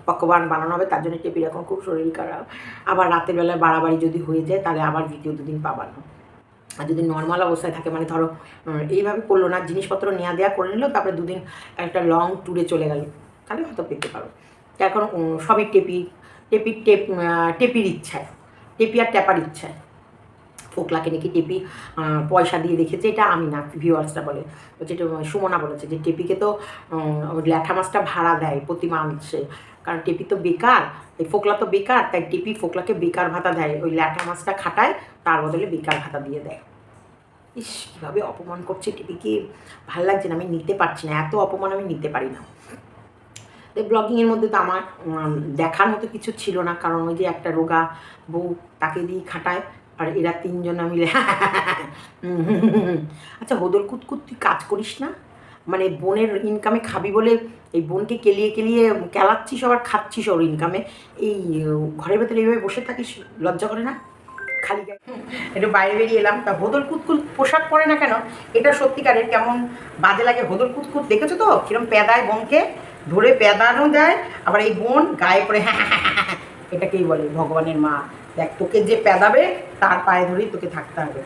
পকবান বানানো হবে, তার জন্য টেপির এখন খুব শরীর খারাপ। আবার রাতের বেলায় বাড়াবাড়ি যদি হয়ে যায় তাহলে আবার ভিডিও 2 দিন পাবা না। আর যদি নর্মাল অবস্থায় থাকে মানে ধরো এইভাবে করলো না, জিনিসপত্র নেওয়া দেওয়া করে নিল, তারপরে 2 দিন একটা লং ট্যুরে চলে গেল, তাহলে হয়তো পেতে পারো। এখন সবই টেপির ইচ্ছায়, টেপি আর ট্যাপার ইচ্ছায়। ফোকলাকে নাকি টেপি পয়সা দিয়ে দেখেছে, এটা আমি না, ভিউয়ার্সরা বলে, যেটা সুমনা বলেছে যে টেপিকে তো ল্যাঠা মাছটা ভাড়া দেয় প্রতি মাসে, কারণ টেপি তো বেকার, এই ফোকলা তো বেকার, তাই টেপি ফোকলাকে বেকার ভাতা দেয়, ওই ল্যাঠা মাছটা খাটায় তার বদলে বেকার ভাতা দিয়ে দেয়। ইস কীভাবে অপমান করছে টেপিকে, ভাল লাগছে না, আমি নিতে পারছি না, এত অপমান আমি নিতে পারি না। এই ব্লগিংয়ের মধ্যে তো আমার দেখার মতো কিছু ছিল না, কারণ ওই যে একটা রোগা বউ তাকে দিয়ে খাটায়, আর এরা 3 জনা মিলে আচ্ছা হোদল কুতকুত তুই কাজ করিস না, মানে বোনের ইনকামে খাবি বলে এই বোনকে কেলিয়ে কেলিয়ে কেলাচ্ছিস, আবার খাচ্ছিস ওর ইনকামে, এই ঘরের ভেতরে এইভাবে বসে থাকিস, লজ্জা করে না? খালি গায়ে একটু বাইরে বেরিয়ে এলাম, তা হোদল কুতকুত পোশাক পরে না কেন, এটা সত্যিকারের কেমন বাজে লাগে। হোদল কুতকুত দেখেছো তো কিরম পেদায় বোনকে ধরে, পেদানো যায়, আবার এই বোন গায়ে পরে এটাকেই বলে ভগবানের মা, দেখ তোকে যে পেদাবে তার পায়ে ধরেই তোকে থাকতে হবে,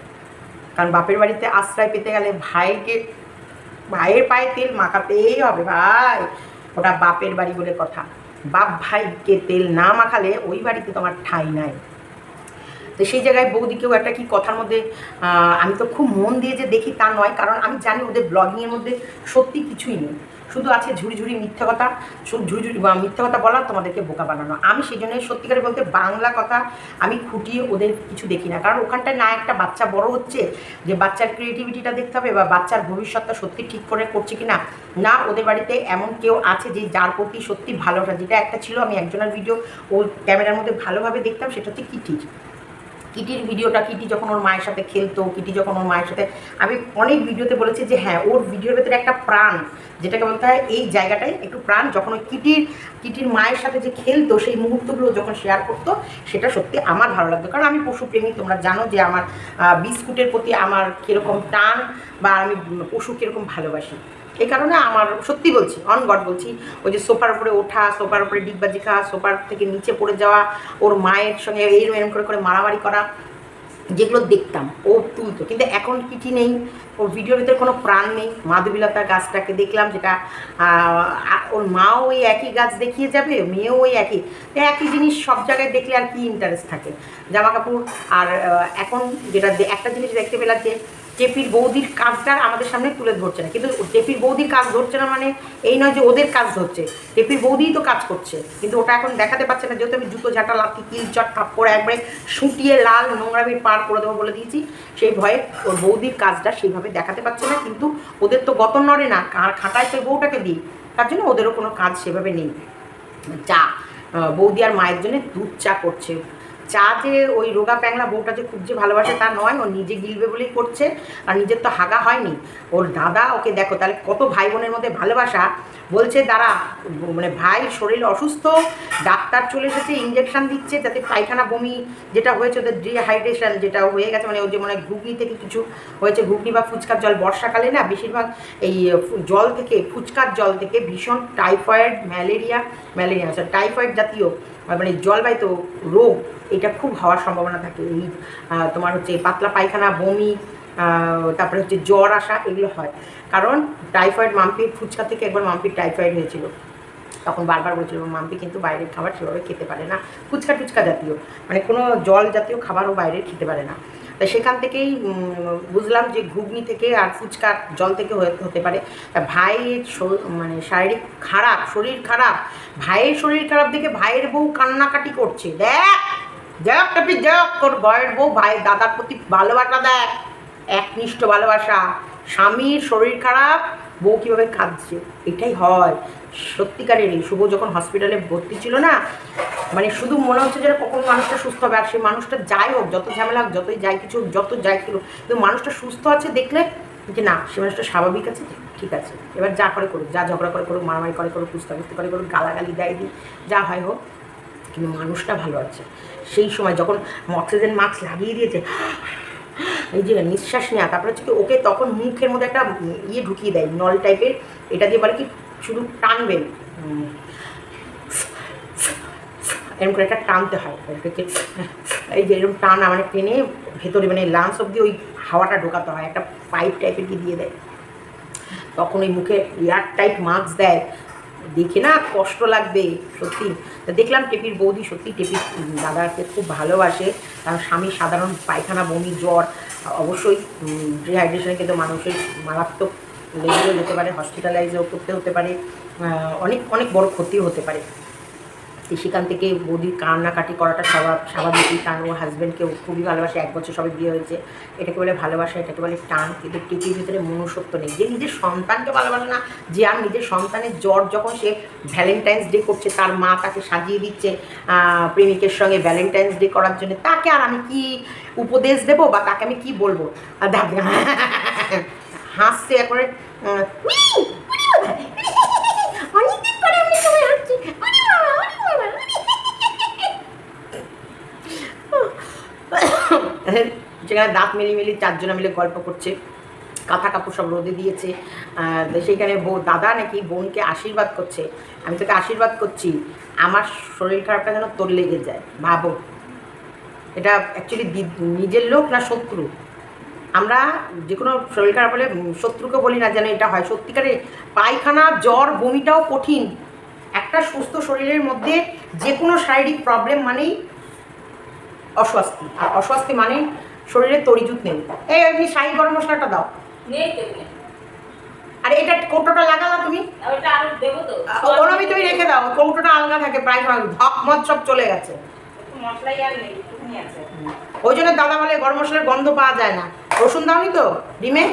কারণ বাপের বাড়িতে আশ্রয় পেতে গেলে ভাইয়ের পায়ে তেল মাখাতেই হবে ভাই, ওটা বাপের বাড়ি বলে কথা। বাপ ভাইকে তেল না মাখালে ওই বাড়িতে তোমার ঠাঁই নাই। তো সেই জায়গায় বৌদিকেও একটা কি কথার মধ্যে, আমি তো খুব মন দিয়ে যে দেখি তা নয়, কারণ আমি জানি ওদের ব্লগিংয়ের মধ্যে সত্যি কিছুই নেই, শুধু আছে ঝুড়ি ঝুড়ি মিথ্যে কথা, শুধু ঝুড়ি ঝুড়ি মিথ্যে কথা বলা, তোমাদেরকে বোকা বানানো। আমি সেই জন্য সত্যিকারে বলতে বাংলা কথা আমি খুঁটিয়ে ওদের কিছু দেখি না, কারণ ওখানটায় না একটা বাচ্চা বড় হচ্ছে যে বাচ্চার ক্রিয়েটিভিটিটা দেখতে হবে বা বাচ্চার ভবিষ্যৎটা সত্যি ঠিক করে করছে কি না, না ওদের বাড়িতে এমন কেউ আছে যে যার প্রতি সত্যি ভালোবাসা, যেটা একটা ছিল আমি একজনের ভিডিও ও ক্যামেরার মধ্যে ভালোভাবে দেখতাম, সেটা হচ্ছে কিটির ভিডিওটা। কিটি যখন ওর মায়ের সাথে খেলতো, কিটি যখন ওর মায়ের সাথে, আমি অনেক ভিডিওতে বলেছি যে হ্যাঁ ওর ভিডিওর ভেতরে একটা প্রাণ, যেটাকে বলতে হয় এই জায়গাটায় একটু প্রাণ, যখন ওই কিটির মায়ের সাথে যে খেলতো সেই মুহূর্তগুলো যখন শেয়ার করতো, সেটা সত্যি আমার ভালো লাগতো। কারণ আমি পশুপ্রেমী, তোমরা জানো যে আমার বিস্কুটের প্রতি আমার কীরকম টান বা আমি পশু কীরকম ভালোবাসি। এই কারণে আমার সত্যি বলছি, অন গড বলছি, ওই যে সোফার উপরে ওঠা, সোফার উপরে ডিগবাজি খাওয়া, সোফার থেকে নিচে পড়ে যাওয়া, ওর মায়ের সঙ্গে এরম করে মারামারি করা, যেগুলো দেখতাম ও তুলতো। কিন্তু এখন কিটি নেই, ওর ভিডিওর ভিতরে কোনো প্রাণ নেই। মাধবীলতা গাছটাকে দেখলাম, যেটা ওর মাও ওই একই গাছ দেখিয়ে যাবে, মেয়েও ওই একই জিনিস সব জায়গায় দেখলে আর কি ইন্টারেস্ট থাকে, জামা কাপড়। আর এখন যেটা একটা জিনিস দেখতে পেলাম যে টেপির বৌদির কাজটা আমাদের সামনে তুলে ধরছে না, কিন্তু টেপির বৌদির কাজ ধরছে না মানে এই নয় যে ওদের কাজ ধরছে, টেপির বৌদিই তো কাজ করছে, কিন্তু ওটা এখন দেখাতে পারছে না, যেহেতু আমি জুতো ঝাঁটা লাঠি কিল চট থাপ্পড় একবারে শুটিয়ে লাল নোংরামির পার করে দেবো বলে দিয়েছি, সেই ভয়ে ওর বৌদির কাজটা সেইভাবে দেখাতে পারছে না। কিন্তু ওদের তো গতন নড়ে না, খাটায় সেই বউটাকে দিই, তার জন্য ওদেরও কোনো কাজ সেভাবে নেই। চা বৌদি আর মায়ের জন্য দুধ চা করছে। চা যে ওই রোগা প্যাংলা বউটা যে খুব যে ভালোবাসে তা নয়, ও নিজে গিলবে বলেই করছে, আর নিজের তো হাগা হয়নি। ওর দাদা ওকে দেখো তাহলে কত ভাই বোনের মধ্যে ভালোবাসা, বলছে দাঁড়া মানে ভাই শরীর অসুস্থ, ডাক্তার চলে এসেছে, ইঞ্জেকশন দিচ্ছে যাতে পায়খানা বমি যেটা হয়েছে ওদের ডিহাইড্রেশন যেটা হয়ে গেছে, মানে ওই যে মানে ঘুগনি থেকে কিছু হয়েছে, ঘুগনি বা ফুচকার জল, বর্ষাকালে না বেশিরভাগ এই জল থেকে, ফুচকার জল থেকে ভীষণ টাইফয়েড ম্যালেরিয়া টাইফয়েড জাতীয় মানে জলবাহিত রোগ এটা খুব হওয়ার সম্ভাবনা থাকে। এই তোমার হচ্ছে পাতলা পায়খানা, বমি, তারপরে হচ্ছে জ্বর আসা, এগুলো হয় কারণ টাইফয়েড। মাম্পির ফুচকা থেকে একবার মাম্পির টাইফয়েড হয়েছিল, তখন বারবার বলছিল মাম্পি কিন্তু বাইরের খাবার সেভাবে খেতে পারে না, ফুচকা টুচকা জাতীয় মানে কোনো জল জাতীয় খাবারও বাইরে খেতে পারে না। তাই সেখান থেকেই বুঝলাম যে ঘুগনি থেকে আর ফুচকার জল থেকে হতে পারে। ভাইয়ের মানে শারীরিক খারাপ, শরীর খারাপ, ভাইয়ের শরীর খারাপ দেখে ভাইয়ের বউ কান্নাকাটি করছে, দেখ টাপি দেখ তোর বয়ের বউ ভাইয়ের দাদার প্রতি ভালোবাসা দেখ, একনিষ্ঠ ভালোবাসা। স্বামীর শরীর খারাপ, বউ কীভাবে কাঁদছে, এটাই হয় সত্যিকারেরই। শুভ যখন হসপিটালে ভর্তি ছিল না, মানে শুধু মনে হচ্ছে যেন কখন মানুষটা সুস্থ হবে, আর সেই মানুষটা যাই হোক, যত ঝামেলা হোক, যতই যাই কিছু যত যাই ছিল, কিন্তু মানুষটা সুস্থ আছে দেখলে যে না সে মানুষটা স্বাভাবিক আছে, ঠিক আছে, এবার যা করে করুক, যা ঝগড়া করে করুক, মারামারি করে করুক, কুস্তাকুস্তি করে করুক, গালাগালি দেয় দিই, যা হয় হোক, কিন্তু মানুষটা ভালো আছে। সেই সময় যখন অক্সিজেন মাস্ক লাগিয়ে দিয়েছে, এই যে নিঃশ্বাস নেওয়া, তারপরে হচ্ছে কি ওকে তখন মুখের মধ্যে একটা ইয়ে ঢুকিয়ে দেয়, নল টাইপের, এটা দিয়ে বলে কি শুধু টানবেন, এরকম করে একটা টানতে হয়, এই যে এরকম টানা মানে টেনে ভেতরে মানে লাংস অব্দি ওই হাওয়াটা ঢোকাতে হয়, একটা পাইপ টাইপের কি দিয়ে দেয়, তখন ওই মুখে এয়ার টাইট মাস্ক দেয়, দেখে না কষ্ট লাগবে সত্যি। তা দেখলাম টেপির বৌদি সত্যি টেপির দাদাকে খুব ভালোবাসে, কারণ স্বামী সাধারণ পায়খানা বমি জ্বর অবশ্যই ডিহাইড্রেশনে কিন্তু মানুষের মারাত্মক লেভেলেও যেতে পারে, হসপিটালাইজও করতে হতে পারে, অনেক অনেক বড় ক্ষতিও হতে পারে। সেখান থেকে বৌদির কান্নাকাটি করাটা স্বাভাবিকই, কারণ ওর হাজব্যান্ডকেও খুবই ভালোবাসে, 1 বছর সবে বিয়ে হয়েছে, এটাকে বলে ভালোবাসা, এটাকে বলে টান। কিন্তু টিপির ভিতরে মনুষ্যত্ব নেই, যে নিজের সন্তানকে ভালোবাসে না, যে আর নিজের সন্তানের জ্বর যখন সে ভ্যালেন্টাইন্স ডে করছে, তার মা তাকে সাজিয়ে দিচ্ছে প্রেমিকের সঙ্গে ভ্যালেন্টাইন্স ডে করার জন্য, তাকে আর আমি কি উপদেশ দেবো বা তাকে আমি কি বলবো, আর হাসছে একবারে, অনেকদিন পরে আমি সবাই হাসছি, সেখানে দাঁত মেলি 4 জনে মিলে গল্প করছে, কাঁথা কাপড় সব রোদে দিয়েছে, সেইখানে দাদা নাকি বোনকে আশীর্বাদ করছে, আমি তোকে আশীর্বাদ করছি, আমার শরীর খারাপটা যেন তোর লেগে যায়। ভাবো এটা অ্যাকচুয়ালি নিজের লোক না শত্রু? আমরা যে কোনো শরীর খারাপ হলে শত্রুকে বলি না যেন এটা হয়, সত্যিকারে পায়খানা জ্বর বমিটাও কঠিন। একটা সুস্থ শরীরের মধ্যে যে কোনো শারীরিক প্রবলেম মানেই অস্বস্তি, আর অস্বস্তি মানেই শরীরে তরিজুত নেই। এই এমনি শাহী গরম মশলাটা দাও, আরে এটা কৌটোটা লাগালা তুমি? ওটা আরো দেবো তো। ওর আমি তুমি রেখে দাও, কৌটোটা আলগা থাকে প্রায় সময়, ধপ মত সব চলে গেছে। মশলাই আর নেই, একটুখানি আছে। ওই জন্য দাদা বলে গরম মশলার গন্ধ পাওয়া যায় না। রসুন দাওনি তো ডিমে?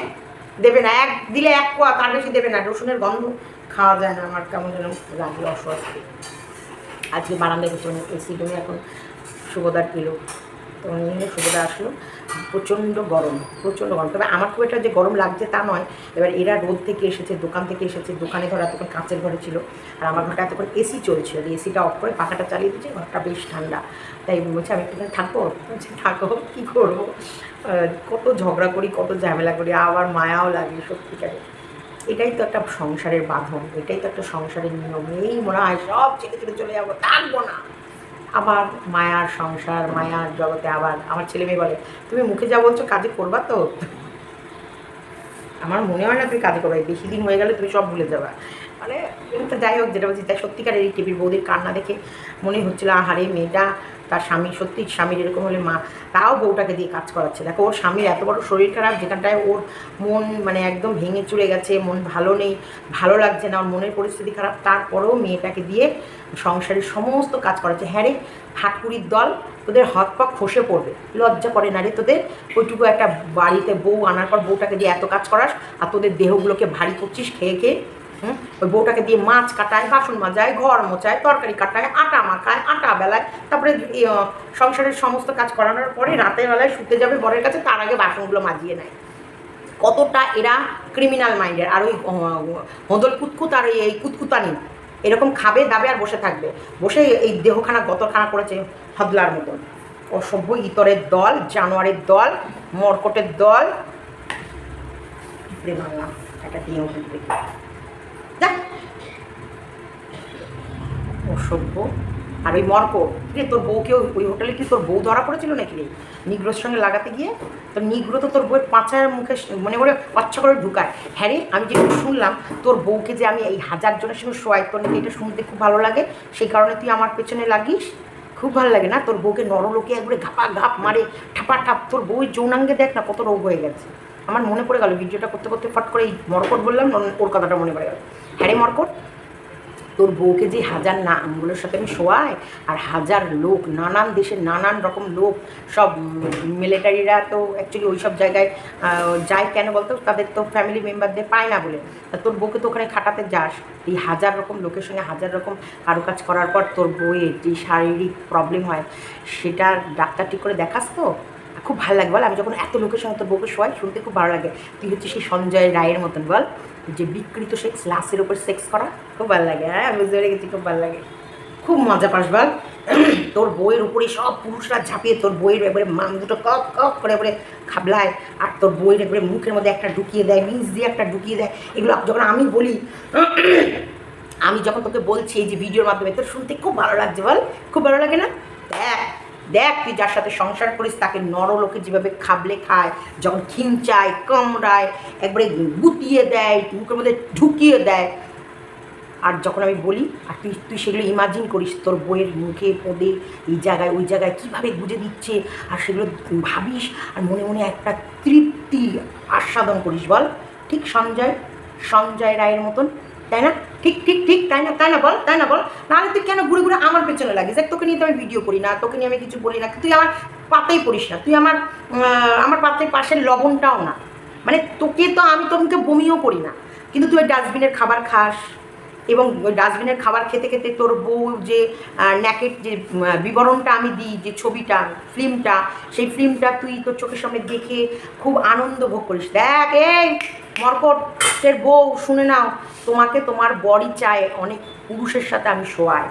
দেবে না, এক দিলে এক কোয়া, তার বেশি দেবে না, রসুনের গন্ধ খাওয়া যায় না। আমার কেমন যেন লাগে, অস্বস্তি। আজকে বারান্দায় কিছু এসি রুমে এখন শুভদার এলো, তো নিয়ে শুভদা আসলো। প্রচণ্ড গরম, প্রচণ্ড গরম। তবে আমার খুব একটা যে গরম লাগছে তা নয়। এবার এরা রোদ থেকে এসেছে, দোকান থেকে এসেছে, দোকানে ধর এতক্ষণ কাঁচের ঘরে ছিল, আর আমার ঘরটা এতক্ষণ এসি চলছিল, এসিটা অফ করে পাখাটা চালিয়ে দিচ্ছে, ঘরটা বেশ ঠান্ডা। তাই বলছে আমি একটুখানি থাকবো, বলছি থাকো, কী করবো। কত ঝগড়া করি, কত ঝামেলা করি, আবার মায়াও লাগে সত্যিকারে। এটাই তো একটা সংসারের বাঁধন, এটাই তো একটা সংসারের নিয়ম। এই মনে হয় সব ছেড়ে ছেড়ে চলে যাবো, থাকবো না। আবার মায়ার সংসার, মায়ার জগতে আবার আমার ছেলে মেয়ে বলে তুমি মুখে যা বলছো কাজে করবা তো? আমার মনে হয় না তুমি কাজে করবে, বেশি দিন হয়ে গেলে তুমি সব ভুলে যাবা। মানে তো যাই হোক, যেটা বলছি তাই। সত্যিকারের এই টিভির বৌদির কান্না দেখে মনে হচ্ছিলো আহারে মেয়েটা, তার স্বামী, সত্যি স্বামীর এরকম হলে মা তাও বউটাকে দিয়ে কাজ করাচ্ছে। দেখো ওর স্বামীর এত বড় শরীর খারাপ, যেখানটায় ওর মন মানে একদম ভেঙে চলে গেছে, মন ভালো নেই, ভালো লাগছে না, ওর মনের পরিস্থিতি খারাপ, তারপরেও মেয়েটাকে দিয়ে সংসারের সমস্ত কাজ করাচ্ছে। হ্যাঁ রে হাটকুড়ির দল, তোদের হাত পা খসে পড়বে, লজ্জা করে না রে তোদের? ওইটুকু একটা বাড়িতে বউ আনার পর বউটাকে দিয়ে এত কাজ করাস, আর তোদের দেহগুলোকে ভারী করছিস খেয়ে খেয়ে। ওই বউটাকে দিয়ে মাছ কাটায়, বাসন মাজায়, ঘর মোছায়, তরকারি কাটায়, আটা মাখায়, আটা বেলায়, তারপরে সংসারের সমস্ত কাজ করানোর পরে রাতের বেলায় শুতে যাবে বরের কাছে, তার আগে বাসনগুলো মাজিয়ে নেয়। কতটা এরা ক্রিমিনাল মাইন্ডের। আর ওই হদল কুতকুত আর এই কুতকুতানি এরকম খাবে দাবে আর বসে থাকবে, বসে এই দেহখানা গতখানা করেছে হদলার মতন। অসভ্য ইতরের দল, জানোয়ারের দল, মরকটের দল। বাংলা একটা দিয়ে দেখি যাক, অসভ্য। আর ওই মরকট রে, তোর বউকেও ওই হোটেলে কি তোর বউ ধরা পড়েছিল নাকি রে নিগ্রোর সঙ্গে লাগাতে গিয়ে? তোর নিগ্রো তো তোর বউয়ের পাঁচার মুখে মনে করে বাচ্চা করে ঢুকায়। হ্যাঁ রে, আমি যেটা শুনলাম তোর বউকে যে আমি এই 1000 জনের সঙ্গে শোয়াই, তোর নাকি এটা শুনতে খুব ভালো লাগে, সেই কারণে তুই আমার পেছনে লাগিস। খুব ভালো লাগে না? তোর বউকে নরলোকে একবারে ঘাপা ঘাপ মারে, ঠাপা ঠাপ। তোর বউয়ের যৌনাঙ্গে দেখ না কত রোগ হয়ে গেছে। আমার মনে পড়ে গেল ভিডিওটা করতে করতে ফট করে এই মরকট বললাম, ওর কথাটা মনে পড়ে গেল। হ্যাঁ রে মরকট, তোর বউকে যে 1000 নামগুলোর সাথে আমি শোয়াই, আর 1000 লোক, নানান দেশের নানান রকম লোক, সব মিলিটারিরা তো অ্যাকচুয়ালি ওই সব জায়গায় যায় কেন বলতো? তাদের তো ফ্যামিলি মেম্বারদের পায় না বলে। তা তোর বউকে তো ওখানে খাটাতে যাস, এই 1000 রকম লোকের সঙ্গে 1000 রকম কারুকাজ করার পর তোর বউয়ের যে শারীরিক প্রবলেম হয়, সেটা ডাক্তার ঠিক করে দেখাস তো? খুব ভালো লাগে বল। আমি যখন এত লোকের সঙ্গে তোর বউকে শোয়াই, শুনতে খুব ভালো লাগে। তুই হচ্ছে সেই সঞ্জয় রায়ের মতন বল, যে বিকৃত সেক্স, লাশের ওপর সেক্স করা, খুব ভালো লাগে। হ্যাঁ বুঝতে পেরে গেছি, খুব ভালো লাগে, খুব মজা পাস বল। তোর বইয়ের উপরে সব পুরুষরা ঝাঁপিয়ে তোর বইয়ের একবারে মান দুটো কক কক করে একবারে খাবলায়, আর তোর বইয়ের একবারে মুখের মধ্যে একটা ঢুকিয়ে দেয়, নিচ দিয়ে একটা ঢুকিয়ে দেয়। এগুলো যখন আমি বলি, আমি যখন তোকে বলছি এই যে ভিডিওর মাধ্যমে, তোর শুনতে খুব ভালো লাগছে বল, খুব ভালো লাগে না? দেখ দেখ, তুই যার সাথে সংসার করিস তাকে নরলোকে যেভাবে খাবলে খায়, যখন খিঞ্চায়, কামড়ায়, একবারে গুটিয়ে দেয়, মুখের মধ্যে ঢুকিয়ে দেয়। আর যখন আমি বলি, আর তুই তুই সেগুলো ইমাজিন করিস, তোর বইয়ের মুখে পদে এই জায়গায় ওই জায়গায় কীভাবে গুজে দিচ্ছে, আর সেগুলো ভাবিস, আর মনে মনে একটা তৃপ্তি আস্বাদন করিস বল। ঠিক সঞ্জয় রায়ের মতন, তাই না? ঠিক ঠিক ঠিক, তাই না? তাই না বল, তাই না বল? নাহলে তুই কেন ঘুরে ঘুরে আমার পেছনে লাগিস? দেখ, তোকে নিয়ে তো আমি ভিডিও করি না, তোকে নিয়ে আমি কিছু বলি না, তুই আমার পাতেই পড়িস না, তুই আমার পাতের পাশের লবণটাও না। মানে তোকে তো আমি তোকে বমিও করি না, কিন্তু তুই ওই ডাস্টবিনের খাবার খাস, এবং ওই ডাস্টবিনের খাবার খেতে খেতে তোর বউ যে ন্যাকেট যে বিবরণটা আমি দিই, যে ছবিটা, ফিল্মটা, সেই ফিল্মটা তুই তোর চোখের সামনে দেখে খুব আনন্দ ভোগ করিস। দেখ এই মরকটের বউ, শুনে নাও, তোমাকে তোমার বরই চায়, অনেক পুরুষের সাথে আমি শোয়াই।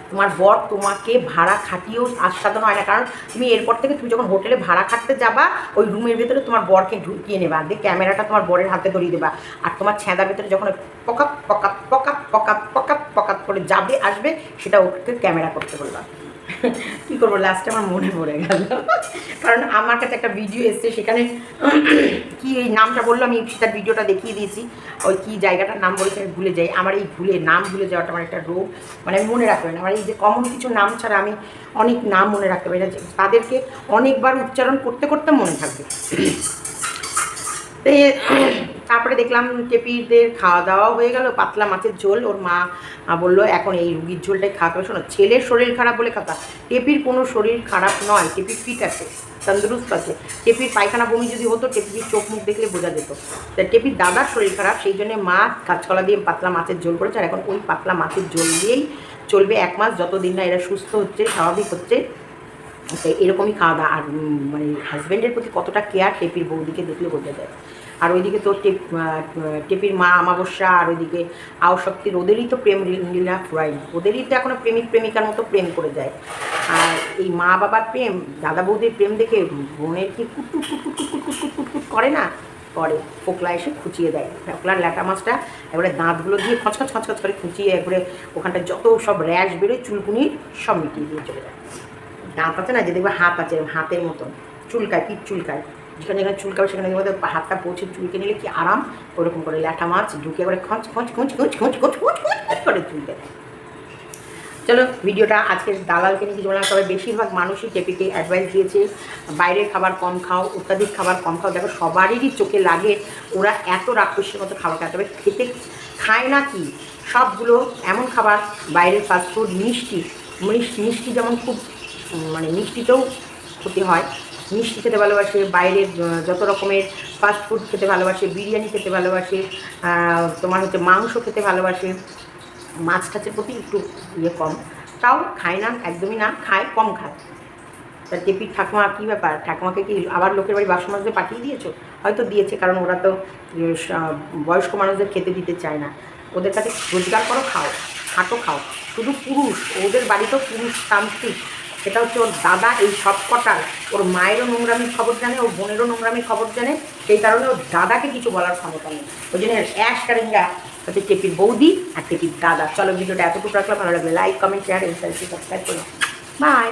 তোমার বর তোমাকে ভাড়া খাটিয়েও আস্বাদন হয় না, কারণ তুমি এরপর থেকে তুমি যখন হোটেলে ভাড়া খাটতে যাবা, ওই রুমের ভেতরে তোমার বরকে ঢুকিয়ে নেবা, দিয়ে ক্যামেরাটা তোমার বরের হাতে ধরিয়ে দেবা, আর তোমার ছেঁদার ভেতরে যখন পকাত পকাত পকাত পকাত পকাত পকাত করে যাবে আসবে, সেটা ওকে ক্যামেরা করতে বলবা। কী করবো, লাস্টে আমার মনে পড়ে গেল, কারণ আমার কাছে একটা ভিডিও এসছে, সেখানে কি এই নামটা বললো, আমি সেটার ভিডিওটা দেখিয়ে দিয়েছি, ওই কী জায়গাটার নাম বলেছে আমি ভুলে যাই। আমার এই নাম ভুলে যাওয়াটা আমার একটা রোগ, মানে আমি মনে রাখতে পারি না। আমার এই যে কমন কিছু নাম ছাড়া আমি অনেক নাম মনে রাখতে পারি না, তাদেরকে অনেকবার উচ্চারণ করতে করতে মনে থাকবে। তারপরে দেখলাম টেপিদের খাওয়া দাওয়াও হয়ে গেল, পাতলা মাছের ঝোল। ওর মা বললো এখন এই রুগীর ঝোলটাই খাওয়াতে হবে। শোনো, ছেলের শরীর খারাপ বলে কথা, টেপির কোনো শরীর খারাপ নয়, টেপি ফিট আছে, তন্দুরুস্ত আছে। টেপির পায়খানা বমি যদি হতো টেপির চোখ মুখ দেখলে বোঝা যেত। তা টেপির দাদার শরীর খারাপ, সেই জন্য মা কাঁচকলা দিয়ে পাতলা মাছের ঝোল করেছে। আর এখন ওই পাতলা মাছের ঝোল দিয়েই চলবে 1 মাস, যতদিন না এরা সুস্থ হচ্ছে, স্বাভাবিক হচ্ছে। তো এরকমই খাওয়া দাওয়া। আর মানে হাজব্যান্ডের প্রতি কতটা কেয়ার টেপির বৌদিকে দেখলে বোঝা যায়। আর ওইদিকে তো টেপির মা অমাবস্যা, আর ওইদিকে আওশক্তির, ওদেরই তো প্রেম লীলা ফুরায়নি, ওদেরই তো এখনও প্রেমিক প্রেমিকার মতো প্রেম করে যায়। আর এই মা বাবার প্রেম, দাদা বৌদির প্রেম দেখে বোনের কি কুটকুট কুটকুট কুটকুট কুটকুট কুটকুট করে না, করে। ফোকলা এসে খুঁচিয়ে দেয়, ফোকলার ল্যাটা মাছটা এবারে দাঁতগুলো দিয়ে খচখচ খচখচ করে খুঁচিয়ে একবারে ওখানটা যত সব র্যাশ বেরোয় চুলকুনির সব মিটিয়ে দিয়ে চলে যায়। দাঁত আছে না, যে দেখবে হাত আছে, হাতের মতন চুলকায়, পিঠ চুলকায়, যেখানে যেখানে চুলকাবে সেখানে দেখবে হাতটা পৌঁছে চুলকে নিলে কি আরাম। ওরকম করে ল্যাটা মাছ ঢুকে করে খঁচ খঁচ খঁচ খঁচ খঁচ খঁচ খঁচ খঁচ করে চুলকে দেয়। চলো, ভিডিওটা আজকের দালালকে নিয়ে কিছু বললাম। তবে বেশিরভাগ মানুষই টেপিকে অ্যাডভাইস দিয়েছে বাইরের খাবার কম খাও, অত্যাধিক খাবার কম খাও। দেখো সবারই চোখে লাগে ওরা এত রাক্ষসের মতো খাবার খায়, তবে খেতে খায় না কি সবগুলো এমন খাবার, বাইরের ফাস্টফুড, মিষ্টি মিষ্টি যেমন খুব মানে মিষ্টিতেও ক্ষতি হয়। মিষ্টি খেতে ভালোবাসে, বাইরের যত রকমের ফাস্টফুড খেতে ভালোবাসে, বিরিয়ানি খেতে ভালোবাসে, তোমার হচ্ছে মাংস খেতে ভালোবাসে, মাছ টাছের প্রতি একটু কম, তাও খায় না, একদমই না, খায়, কম খায়। তা টেপির ঠাকুমা কী ব্যাপার, ঠাকুমাকে কি আবার লোকের বাড়ি বাসন মাজতে পাঠিয়ে দিয়েছো? হয়তো দিয়েছে, কারণ ওরা তো বয়স্ক মানুষদের খেতে দিতে চায় না। ওদের কাছে রোজগার করো, খাও, হাঁটো, খাও। শুধু পুরুষ, ওদের বাড়িতেও পুরুষ তান্ত্রিক। সেটা হচ্ছে ওর দাদা এই সব কটার, ওর মায়েরও নোংরামির খবর জানে, ওর বোনেরও নোংরামির খবর জানে, সেই কারণে ওর দাদাকে কিছু বলার ক্ষমতা নেই। ওই জন্য অ্যাশ কারেঙ্গা হচ্ছে টেপির বৌদি আর টেপির দাদা। চলো, ভিডিওটা এতটুকু রাখলাম, ভালো লাগলে লাইক, কমেন্ট, শেয়ার, সাবস্ক্রাইব করো। বাই।